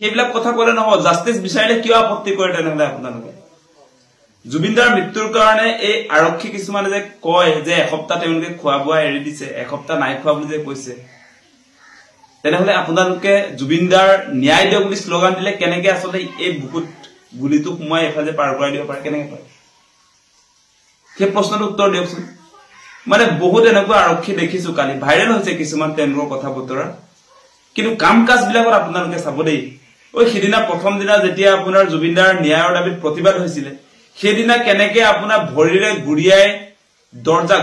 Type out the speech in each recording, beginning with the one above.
সেইবিলাক কথা কলে নহব জাস্টিস বিচাৰিলে কিয় আপত্তি কৰে তেনেহলে আপোনালোকে জুবিনদাৰ মৃত্যুৰ কাৰণে এই আৰক্ষী কিছুমানে যে কয় যে এসপ্তাহ তেওঁলোকে খোৱা বোৱা এৰি দিছে এসপ্তাহ নাই খোৱা বুলি যে কৈছে তেনেহলে আপোনালোকে জুবিনদাৰ ন্যায় দিয়ক বুলি স্লোগান দিলে কেনেকে আসলে এই বুকুত গুলিটো সোমাই এফালে পাৰ কৰাই দিব পাৰে কেনেকে পাৰে সেই প্ৰশ্নৰ উত্তৰ দিয়কচোন মানে বহুত এনেকুৱা আৰক্ষী দেখিছো কালি ভাইৰেল হৈছে কিছুমান তেওঁলোকৰ কথা বতৰা কিন্তু কাম কাজ বিলাকত আপোনালোকে চাব দেই ওই সিদিনা প্ৰথম দিনা যেতিয়া আপোনাৰ জুবিনদাৰ ন্যায়ৰ দাবীত প্ৰতিবাদ হৈছিল সেইদিনা কেনেকে আপোনাৰ ভৰিৰে গুৰিয়াই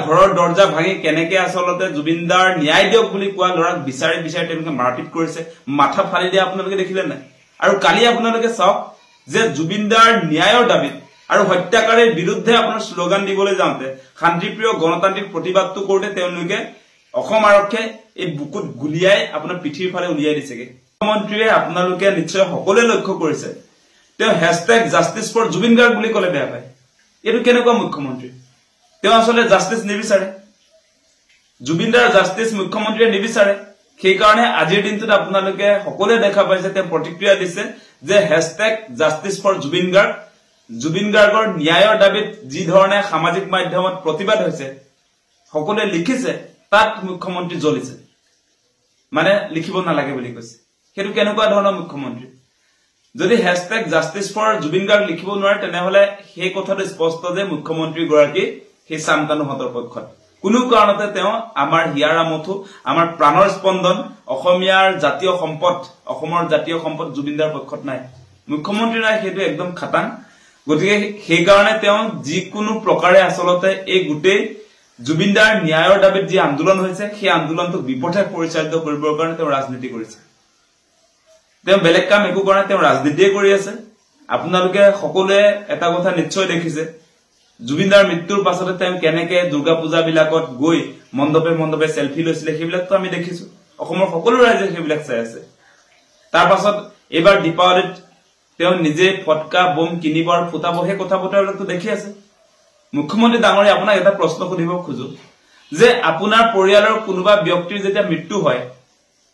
ঘৰৰ দৰ্জা ভাঙি কেনেকে আসলতে জুবিনদাৰ ন্যায় দিয়ক বুলি কোৱা লৰাক বিচাৰি তেওঁলোকে মাৰপিট কৰিছে মাথা ফালি দিয়া আপোনালোকে দেখিলে নাই আৰু কালি আপোনালোকে চাওক যে জুবিনদাৰ ন্যায়ৰ দাবীত আৰু হত্যাকাৰীৰ বিৰুদ্ধে আপোনাৰ স্লোগান দিবলৈ যাওঁতে শান্তিপ্ৰিয় গণতান্ত্ৰিক প্ৰতিবাদটো কৰোতে তেওঁলোকে অসম আৰক্ষীয়ে এই বুকুত গুলিয়াই আপোনাৰ পিঠিৰ ফালে উলিয়াই দিছেগে মুখ্যমন্ত্ৰীয়ে আপোনালোকে নিশ্চয় সকলোৱে লক্ষ্য কৰিছে তেওঁ #JusticeForJubin বুলি কলে বেয়া পায় এটো কেনেকুৱা মুখ্যমন্ত্ৰী তেওঁ আসলে জাস্টিস নিবিচাৰে জুবিনদাৰ জাস্টিস মুখ্যমন্ত্ৰীয়ে নিবিচাৰে সেই কাৰণে আজিৰ দিনটোত আপোনালোকে সকলোৱে দেখা পাইছে তেওঁ প্ৰতিক্ৰিয়া দিছে যে #JusticeForJubin জুবিন গাৰ্গৰ ন্যায়ৰ দাবীত যি ধৰণে সামাজিক মাধ্যমত প্ৰতিবাদ হৈছে সকলোৱে লিখিছে তাত মুখ্যমন্ত্ৰী জ্বলিছে মানে লিখিব নালাগে বুলি কৈছে হেতু কেনেকুৱা ধৰণৰ মুখ্যমন্ত্ৰী যদি #JusticeForJubin লিখিব নোৱাৰে তেনেহলে সেই কথাটো স্পষ্ট যে মুখ্যমন্ত্ৰী গৰাকী সেই সামকানুহতৰ পক্ষত কোনো কাৰণতে তেওঁ আমাৰ হিয়াৰা মথু আমাৰ প্ৰাণৰ স্পন্দন অসমীয়াৰ জাতীয় সম্পদ অসমৰ জাতীয় সম্পদ জুবিনদাৰ পক্ষত নাই মুখ্যমন্ত্ৰী নাই হেতু একদম খাটাং গতিকে সেই কাৰণে তেওঁ যিকোনো প্ৰকাৰে আসলতে এই গুটেই জুবিনদাৰ ন্যায়ৰ দাবীত যি আন্দোলন হৈছে সেই আন্দোলনটো বিপথে পৰিচালিত কৰিবৰ কাৰণে তেওঁ ৰাজনীতি কৰিছে তেওঁ বেলেগ কাম একো কৰা তেওঁ ৰাজনীতিয়ে কৰি আছে আপোনালোকে সকলোৱে এটা কথা নিশ্চয় দেখিছে জুবিনদাৰ মৃত্যুৰ পাছতে তেওঁ কেনেকে দুৰ্গা পূজা বিলাকত গৈ মণ্ডপে সেলফি লৈছিলে সেইবিলাকতো আমি দেখিছো অসমৰ সকলো ৰাজ্যে সেইবিলাক চাই আছে তাৰ পাছত এবাৰ দীপাৱলীত তেওঁ নিজে ফটকা বম কিনিবৰ ফুটাব হে কথা বতৰাটো দেখি আছে মুখ্যমন্ত্ৰী ডাঙৰীয়া আপোনাক এটা প্ৰশ্ন সুধিব খুজো যে আপোনাৰ পৰিয়ালৰ কোনোবা ব্যক্তিৰ যেতিয়া মৃত্যু হয়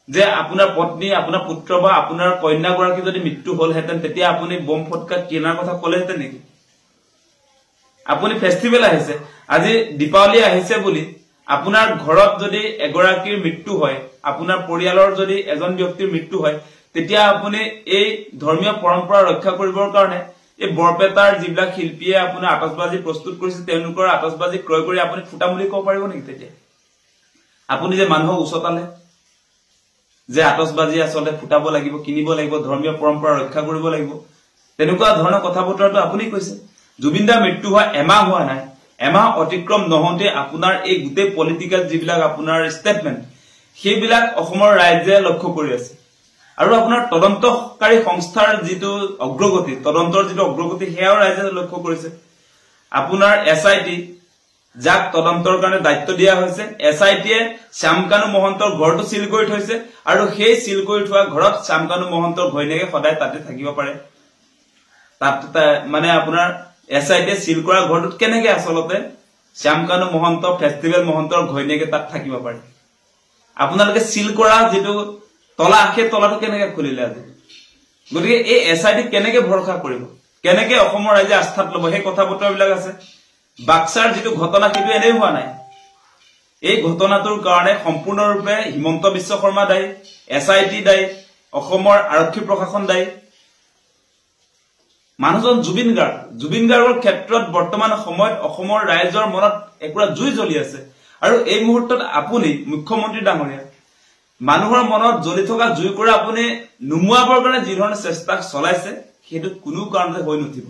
যে আপোনাৰ পত্নী আপোনাৰ পুত্ৰ বা আপোনাৰ কন্যা গৰাকী যদি মৃত্যু হলহেতেন তেতিয়া আপুনি বম ফটকা কিনাৰ কথা কলেহেতেন নেকি আপুনি ফেষ্টিভেল আহিছে আজি দীপাৱলী আহিছে বুলি আপোনাৰ ঘৰত যদি এগৰাকীৰ মৃত্যু হয় আপোনাৰ পৰিয়ালৰ যদি এজন ব্যক্তিৰ মৃত্যু হয় তেতিয়া আপুনি এই ধৰ্মীয় পৰম্পৰা ৰক্ষা কৰিবৰ কাৰণে এই বৰপেটাৰ যিবিলাক শিল্পীয়ে আপোনাৰ আতচবাজি প্ৰস্তুত কৰিছে তেওঁলোকৰ আতচবাজি ক্ৰয় কৰি আপুনি ফুটামুলি ক'ব পাৰিব নেকি তেতিয়া আপুনি যে মানুহক উচতালে যে আতচবাজি আসলে ফুটাব লাগিব কিনিব লাগিব ধৰ্মীয় পৰম্পৰা ৰক্ষা কৰিব লাগিব তেনেকুৱা ধৰণৰ কথা বতৰাটো আপুনি কৈছে জুবিনদাৰ মৃত্যু হোৱা এমাহ হোৱা নাই এমাহ অতিক্ৰম নহওঁতে আপোনাৰ এই গুটে পলিটিক্যাল যিবিলাক আপোনাৰ ষ্টেটমেন্ট সেইবিলাক অসমৰ ৰাইজে লক্ষ্য কৰি আছে আৰু আপোনাৰ তদন্তকাৰী সংস্থাৰ যিটো অগ্ৰগতি তদন্তৰ যিটো অগ্ৰগতি হেয়াও ৰাইজে লক্ষ্য কৰিছে আপোনাৰ এসআইটি যাক তদন্তৰ কাৰণে দায়িত্ব দিয়া হৈছে এসআইটিয়ে শ্যামকানু মহন্তৰ ঘৰটো সিল কৰি থৈছে আৰু সেই সিল কৰি থোৱা ঘৰত শ্যামকানু মহন্তৰ ঘৈণীয়েকে সদায় তাতে থাকিব পাৰে তাত মানে আপোনাৰ এসআইটিয়ে সিল কৰা ঘৰটোত কেনেকে আসলতে শ্যামকানু মহন্ত ফেষ্টিভেল মহন্তৰ ঘৈণীয়েকে তাত থাকিব পাৰে আপোনালোকে সিল কৰা যেটো তলা আখে তলাটো কেনেকে খুলিলে আজি গতিকে এই এসআইটি কেনেকে ভৰসা কৰিব কেনেকে অসমৰ ৰাইজে আস্থাত লব সেই কথা বতৰাবিলাক আছে বাক্সাৰ যেটো ঘটনা কিন্তু এনেই হোৱা নাই এই ঘটনাটোৰ কাৰণে সম্পূৰ্ণৰূপে হিমন্ত বিশ্ব শৰ্মা দায়ী এসআইটি দায়ী অসমৰ আৰক্ষী প্ৰশাসন দায়ী মানুহজন জুবিন গাৰ্গৰ ক্ষেত্ৰত বৰ্তমান সময়ত অসমৰ ৰাইজৰ মনত একুৰা জুই জ্বলি আছে আৰু এই মুহূৰ্তত আপুনি মুখ্যমন্ত্ৰী ডাঙৰীয়া মানুহৰ মনত জ্বলি থকা জুই কৰা আপুনি নুমুৱাবৰ কাৰণে যি ধৰণৰ চেষ্টা চলাইছে সেইটো কোনো কাৰণতে হৈ নুঠিব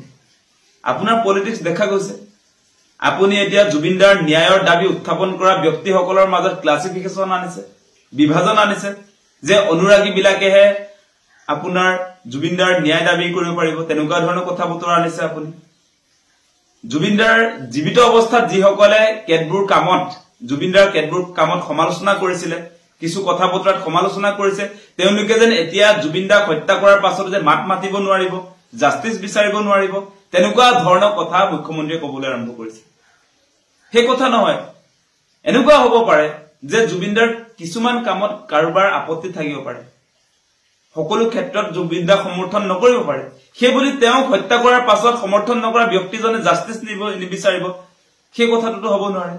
আপোনাৰ পলিটিক্স দেখা গৈছে আপুনি এতিয়া জুবিনদাৰ ন্যায়ৰ দাবী উত্থাপন কৰা ব্যক্তিসকলৰ মাজত ক্লাসিফিকেশন আনিছে বিভাজন আনিছে যে অনুৰাগী বিলাকেহে আপোনাৰ জুবিনদাৰ ন্যায় দাবী কৰিব পাৰিব তেনেকুৱা ধৰণৰ কথা বতৰা আনিছে আপুনি জুবিনদাৰ জীৱিত অৱস্থাত যিসকলে কেতবোৰ কামত জুবিনদাৰ কেতবোৰ কামত সমালোচনা কৰিছিল কিছু কথা বতৰাত সমালোচনা কৰিছে তেওঁলোকে যেন এতিয়া জুবিনদাক হত্যা কৰাৰ পাছত যে মাত মাতিব নোৱাৰিব জাস্টিস বিচাৰিব নোৱাৰিব তেনেকুৱা ধৰণৰ কথা মুখ্যমন্ত্ৰীয়ে ক'বলৈ আৰম্ভ কৰিছে সেই কথা নহয় এনেকুৱা হ'ব পাৰে যে জুবিনদাৰ কিছুমান কামত কাৰোবাৰ আপত্তি থাকিব পাৰে সকলো ক্ষেত্ৰত জুবিনদাক সমৰ্থন নকৰিব পাৰে সেই বুলি তেওঁক হত্যা কৰাৰ পাছত সমৰ্থন নকৰা ব্যক্তিজনে জাস্টিস নিবিচাৰিব সেই কথাটো হ'ব নোৱাৰে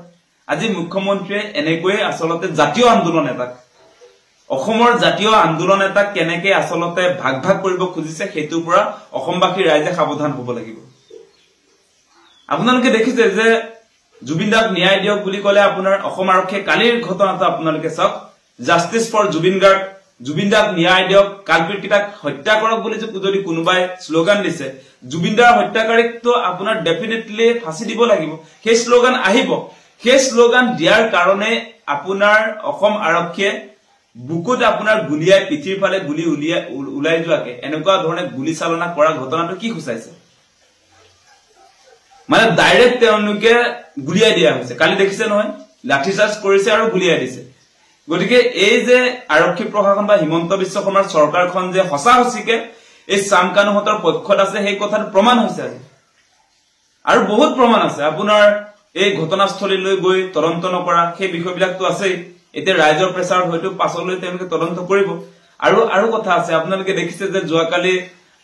আজি মুখ্যমন্ত্ৰীয়ে এনেকৈ আসলতে জাতীয় আন্দোলন এটাক অসমৰ জাতীয় আন্দোলন এটাক কেনেকৈ আসলতে ভাগ ভাগ কৰিব খুজিছে হেতুৰ পৰা অসমবাসী ৰাইজে সাৱধান হ'ব লাগিব আপোনালোকে দেখিছে যে জুবিনদাক ন্যায় দিয়ক বুলি কলে আপোনাৰ অসম আৰক্ষীয়ে কালিৰ ঘটনাটো আপোনালোকে চাওক জাস্টিস ফৰ জুবিনদাক ন্যায় দিয়ক কালপিতকিটাক হত্যা কৰক বুলি যদি কোনোবাই স্লোগান দিছে জুবিনদাৰ হত্যাকাৰীকটো আপোনাৰ ডেফিনেটলি ফাঁসি দিব লাগিব সেই স্লোগান আহিব সেই স্লোগান দিয়াৰ কাৰণে আপোনাৰ অসম আৰক্ষীয়ে বুকুত আপোনাৰ গুলিয়াই পিঠিৰ ফালে গুলি উলাই যোৱাকে এনেকুৱা ধৰণে গুলি চালনা কৰা ঘটনাটো কি খুচাইছে মানে ডাইৰেক্ট তেওঁলোকে গুলিয়াই দিয়া হৈছে কালি দেখিছে নহয় লাঠি চাৰ্জ কৰিছে আৰু গুলিয়াই দিছে গতিকে এই যে আৰক্ষী প্ৰশাসন বা হিমন্ত বিশ্ব শৰ্মাৰ চৰকাৰখন যে হসা হসিকে এই সামকানুহতৰ পক্ষত আছে সেই কথাটো প্ৰমাণ হৈছে আৰু বহুত প্ৰমাণ আছে আপোনাৰ এই ঘটনাস্থলীলৈ গৈ তদন্ত নকৰা সেই বিষয়বিলাকটো আছে এতিয়া ৰাইজৰ প্ৰেছাৰ হয়তো পাছলৈ তেওঁলোকে তদন্ত কৰিব আৰু কথা আছে আপোনালোকে দেখিছে যে যোৱাকালি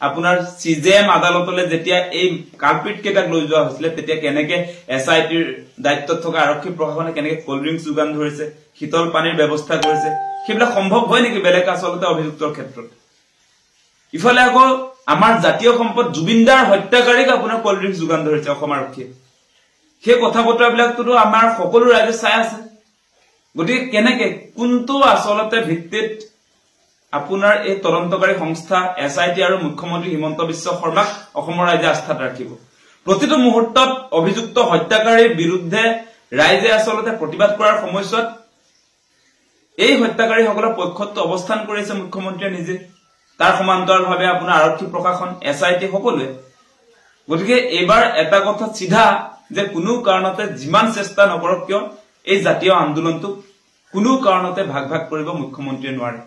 আপোনাৰ সিজেএম আদালতলৈ যেতিয়া এই কালপিট কেটাক লৈ যোৱা হৈছিল তেতিয়া কেনেকে এসআইটিৰ দায়িত্বত থকা আৰক্ষী প্ৰশাসনে কেনেকে কোল্ড ড্ৰিংকস যোগান ধৰিছে শীতল পানীৰ ব্যৱস্থা কৰিছে সেইবিলাক সম্ভৱ হয় নেকি বেলেগ আসলতে অভিযুক্তৰ ক্ষেত্ৰত ইফালে আকৌ আমাৰ জাতীয় সম্পদ জুবিনদাৰ হত্যাকাৰীক আপোনাৰ কোল্ড ড্ৰিংকস যোগান ধৰিছে অসম আৰক্ষীয়ে সেই কথা বতৰাবিলাকটো আমাৰ সকলো ৰাইজে চাই আছে গতিকে কেনেকে কোনটো আসলতে ভিত্তিত আপোনাৰ এই তদন্তকাৰী সংস্থা এসআইটি আৰু মুখ্যমন্ত্ৰী হিমন্ত বিশ্ব শৰ্মাক অসমৰ ৰাইজে আস্থাত ৰাখিব প্ৰতিটো মুহূৰ্তত অভিযুক্ত হত্যাকাৰীৰ বিৰুদ্ধে ৰাইজে আসলতে প্ৰতিবাদ কৰাৰ সময়ছোৱাত এই হত্যাকাৰীসকলৰ পক্ষত অৱস্থান কৰিছে মুখ্যমন্ত্ৰীয়ে নিজে তাৰ সমান্তৰালভাৱে আপোনাৰ আৰক্ষী প্ৰশাসন এসআইটি সকলোৱে গতিকে এবাৰ এটা কথা সিধা যে কোনো কাৰণতে যিমান চেষ্টা নকৰক কিয় এই জাতীয় আন্দোলনটো কোনো কাৰণতে ভাগ ভাগ কৰিব মুখ্যমন্ত্ৰীয়ে নোৱাৰে